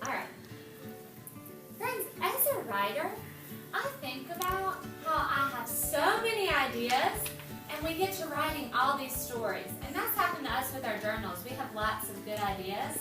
All right. Friends, as a writer, I think about how I have so many ideas and we get to writing all these stories. And that's happened to us with our journals. We have lots of good ideas.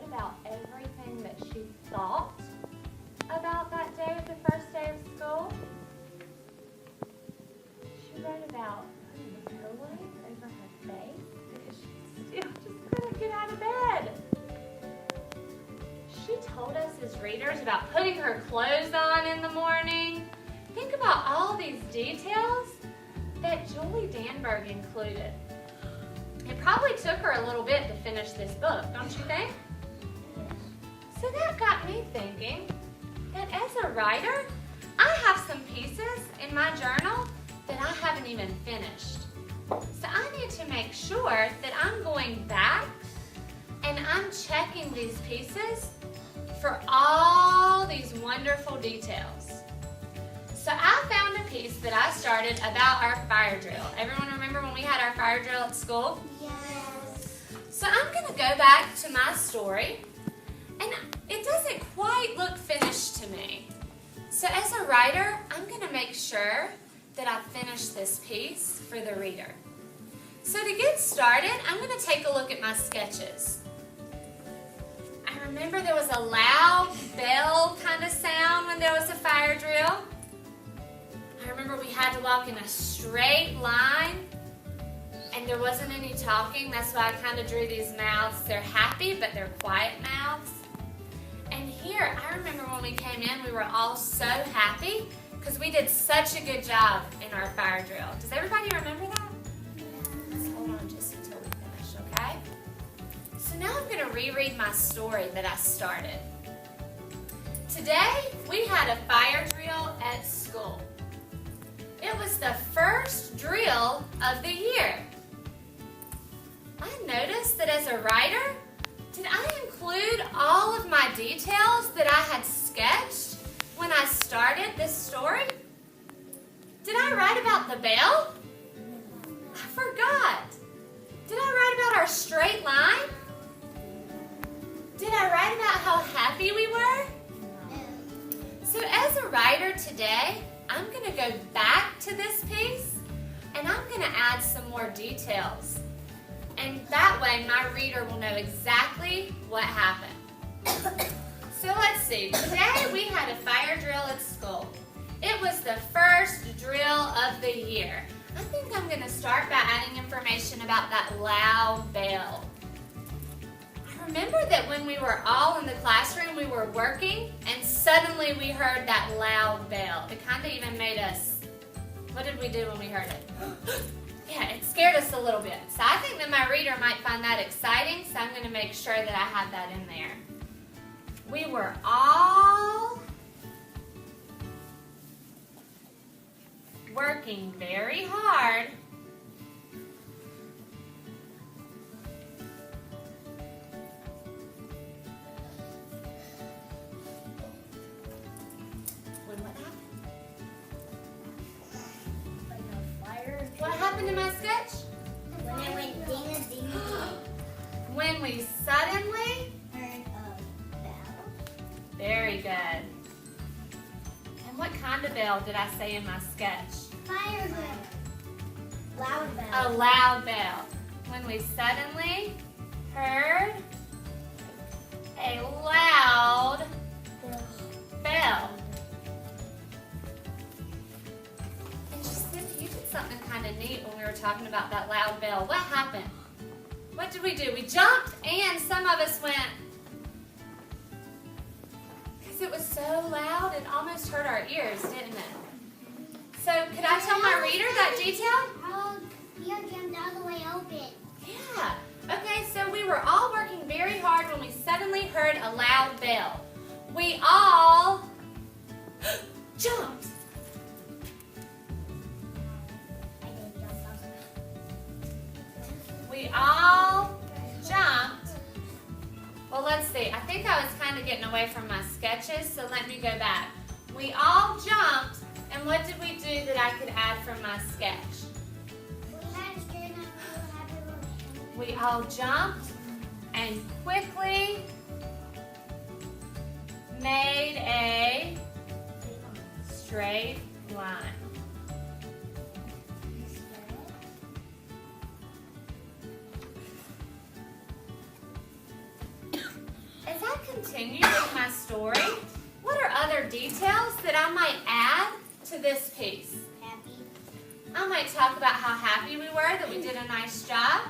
About everything that she thought about that day, the first day of school. She wrote about putting a pillow over her face because she still just couldn't get out of bed. She told us as readers about putting her clothes on in the morning. Think about all these details that Julie Danberg included. It probably took her a little bit to finish this book, don't you think? So that got me thinking that as a writer, I have some pieces in my journal that I haven't even finished. So I need to make sure that I'm going back and I'm checking these pieces for all these wonderful details. So I found a piece that I started about our fire drill. Everyone remember when we had our fire drill at school? Yes. So I'm going to go back to my story. And it doesn't quite look finished to me. So as a writer, I'm going to make sure that I finish this piece for the reader. So to get started, I'm going to take a look at my sketches. I remember there was a loud bell kind of sound when there was a fire drill. I remember we had to walk in a straight line and there wasn't any talking. That's why I kind of drew these mouths. They're happy, but they're quiet mouths. And here, I remember when we came in, we were all so happy because we did such a good job in our fire drill. Does everybody remember that? Let's hold on just until we finish, okay? So now I'm going to reread my story that I started. Today, we had a fire drill at school. It was the first drill of the year. I noticed that as a writer, did I include all of my details that I had sketched when I started this story? Did I write about the bell? I forgot. Did I write about our straight line? Did I write about how happy we were? So as a writer today, I'm going to go back to this piece and I'm going to add some more details. And that way my reader will know exactly what happened. So let's see. Today we had a fire drill at school. It was the first drill of the year. I think I'm going to start by adding information about that loud bell. I remember that when we were all in the classroom, we were working, and suddenly we heard that loud bell. It kind of even made us, what did we do when we heard it? Yeah, it scared us a little bit. So I think that my reader might find that exciting, so I'm going to make sure that I have that in there. We were all working very hard when what happened? What happened in my sketch? When it went ding a ding a When we suddenly, heard a bell. very good. And what kind of bell did I say in my sketch? Fire bell. Loud A bell. loud bell. When we suddenly heard a loud bell. And you did something kind of neat when we were talking about that loud bell. What happened? What did we do? We jumped and some of us went, because it was so loud it almost hurt our ears, didn't it? So could I tell my reader that detail? How bell. We all jumped. We all jumped. Well, let's see. I think I was kind of getting away from my sketches, so let me go back. We all jumped, and what did we do that I could add from my sketch? We all jumped and quickly made a straight line. As I continue with my story, what are other details that I might add to this piece? Happy. I might talk about how happy we were that we did a nice job.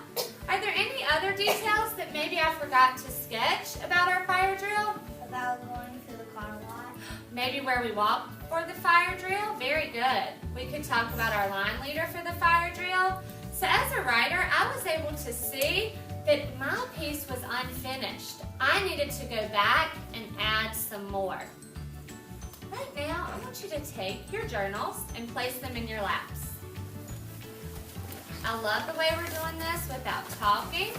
Are there any other details that maybe I forgot to sketch about our fire drill? About going to the car wash. Maybe where we walked for the fire drill? Very good. We could talk about our line leader for the fire drill. So as a writer, I was able to see that my piece was unfinished. I needed to go back and add some more. Right now, I want you to take your journals and place them in your laps. I love the way we're doing this without talking.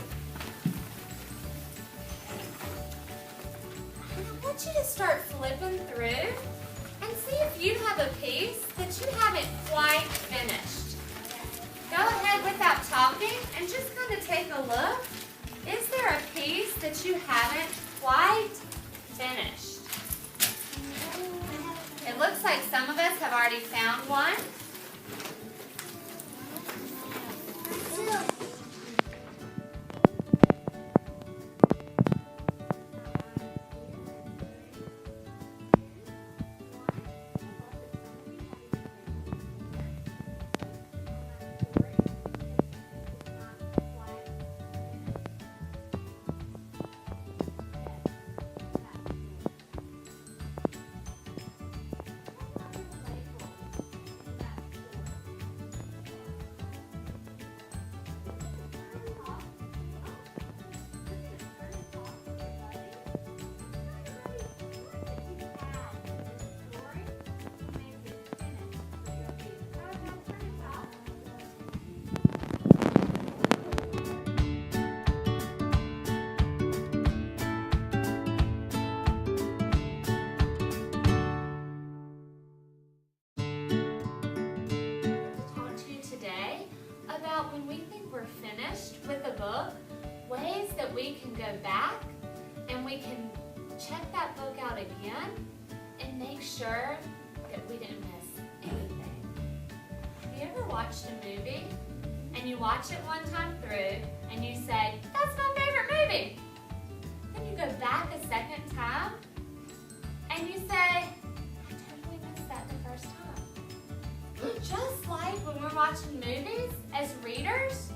And I want you to start flipping through and see if you have a piece that you haven't quite finished. Go ahead without talking and just kind of take a look. Is there a piece that you haven't quite finished? It looks like some of us have already found one. When we think we're finished with a book, ways that we can go back and we can check that book out again and make sure that we didn't miss anything. Have you ever watched a movie and you watch it one time through and you say, that's my favorite movie? Then you go back a second time and you say, I totally missed that the first time. Just like when we're watching movies, as readers,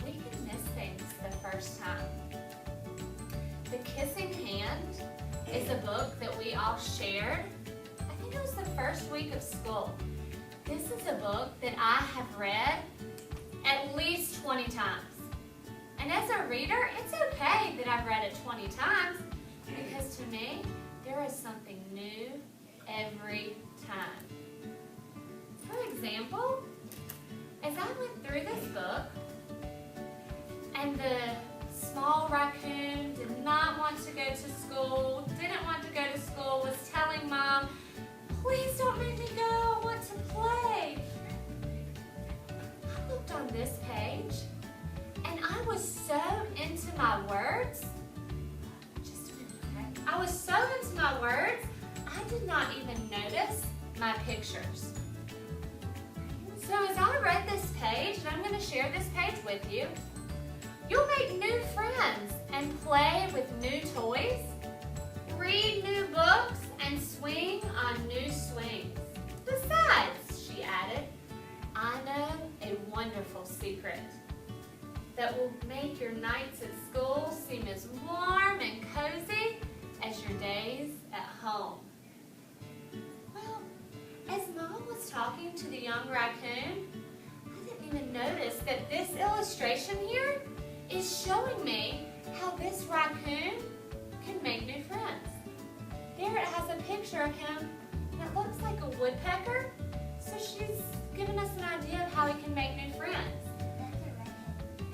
we can miss things the first time. The Kissing Hand is a book that we all shared. I think it was the first week of school. This is a book that I have read at least 20 times. And as a reader, it's okay that I've read it 20 times because to me, there is something new every time. For example, as I went through this book, and the small raccoon did not want to go to school, didn't want to go to school, was telling Mom, please don't make me go, I want to play. I looked on this page, and I was so into my words. Just a minute, okay? I was so into my words, I did not even notice my pictures. So as I read this page, and I'm going to share this page with you, you'll make new friends and play with new toys, read new books, and swing on new swings. Besides, she added, I know a wonderful secret that will make your nights at school seem as warm and cozy as your days at home. Well, as Mom was talking to the young raccoon, I didn't even notice that this illustration here is showing me how this raccoon can make new friends. There it has a picture of him that looks like a woodpecker. So she's given us an idea of how he can make new friends.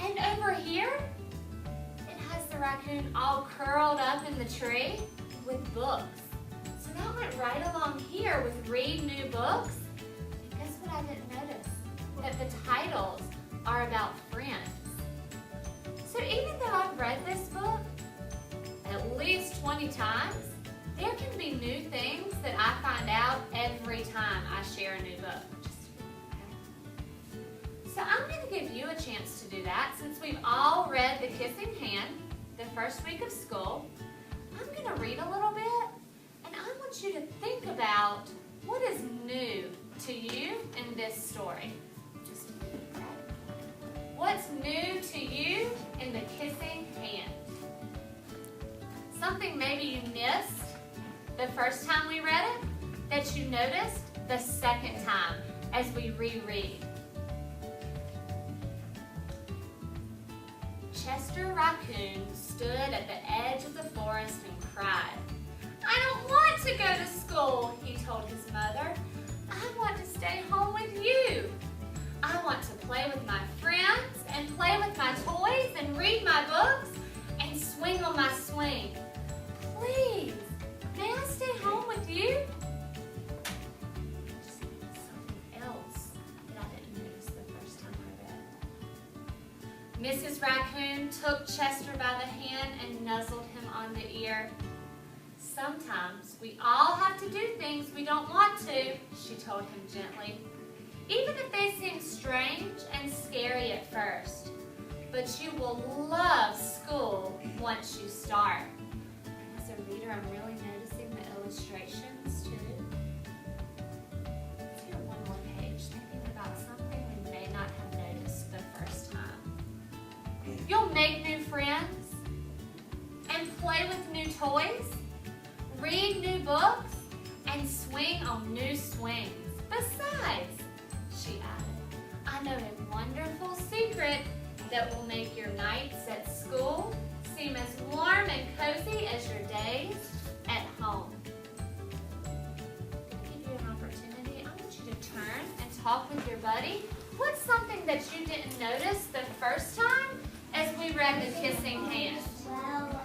And over here, it has the raccoon all curled up in the tree with books. So that went right along here with read new books. And guess what I didn't notice? That the titles are about friends. So even though I've read this book at least 20 times, there can be new things that I find out every time I share a new book. So I'm going to give you a chance to do that since we've all read The Kissing Hand the first week of school. I'm going to read a little bit, and I want you to think about what is new to you in this story. What's new to you in The Kissing Hand? Something maybe you missed the first time we read it that you noticed the second time as we reread. Chester Raccoon stood at the edge of the forest and cried. "I don't want to go to school," he told his mother. "I want to stay home with you. I want to play with my friends and play with my toys and read my books and swing on my swing. Please, may I stay home with you?" Something else that I didn't notice the first time I read. Mrs. Raccoon took Chester by the hand and nuzzled him on the ear. "Sometimes we all have to do things we don't want to," she told him gently, "even if they seem strange and scary at first. But you will love school once you start." And as a reader, I'm really noticing the illustrations too. Let's hear one more page, thinking about something we may not have noticed the first time. You'll make new friends and play with new toys, read new books, and swing on new swings. Besides, she added, "I know a wonderful secret that will make your nights at school seem as warm and cozy as your days at home." I'm going to give you an opportunity. I want you to turn and talk with your buddy. What's something that you didn't notice the first time as we read The Kissing Hand? Well,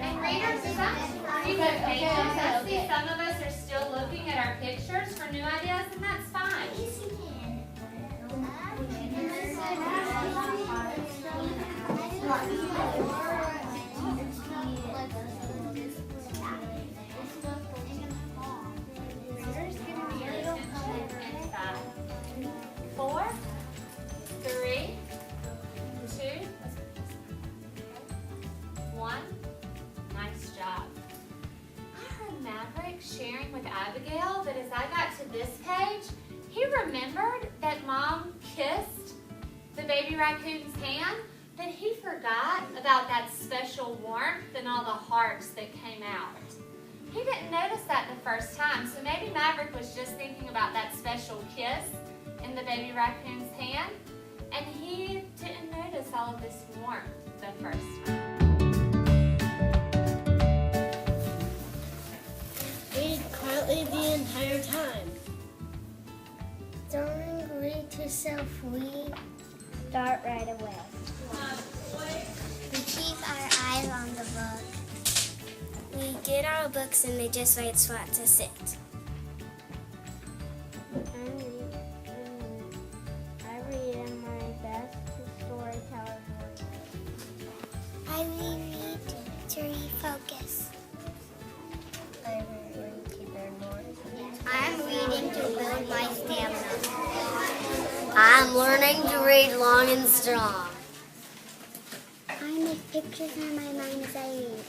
And readers, is that pretty good pages? I see some of us are still looking at our pictures for new ideas, and that's fine. Readers, give me your attention in 5, 4, 3, 2, 1. Nice job. I heard Maverick sharing with Abigail that as I got to this page, he remembered that Mom kissed the baby raccoon's hand, but he forgot about that special warmth and all the hearts that came out. He didn't notice that the first time, so maybe Maverick was just thinking about that special kiss in the baby raccoon's hand, and he didn't notice all of this warmth the first time. Read quietly the entire time. Don't agree to self-read. Start right away. We keep our eyes on the book. We get our books and they just wait spot to sit. I read in my best storyteller voice. I reread to refocus. I reread to learn more. I'm reading to build my stamina. I'm learning to read long and strong. I make pictures in my mind as I read.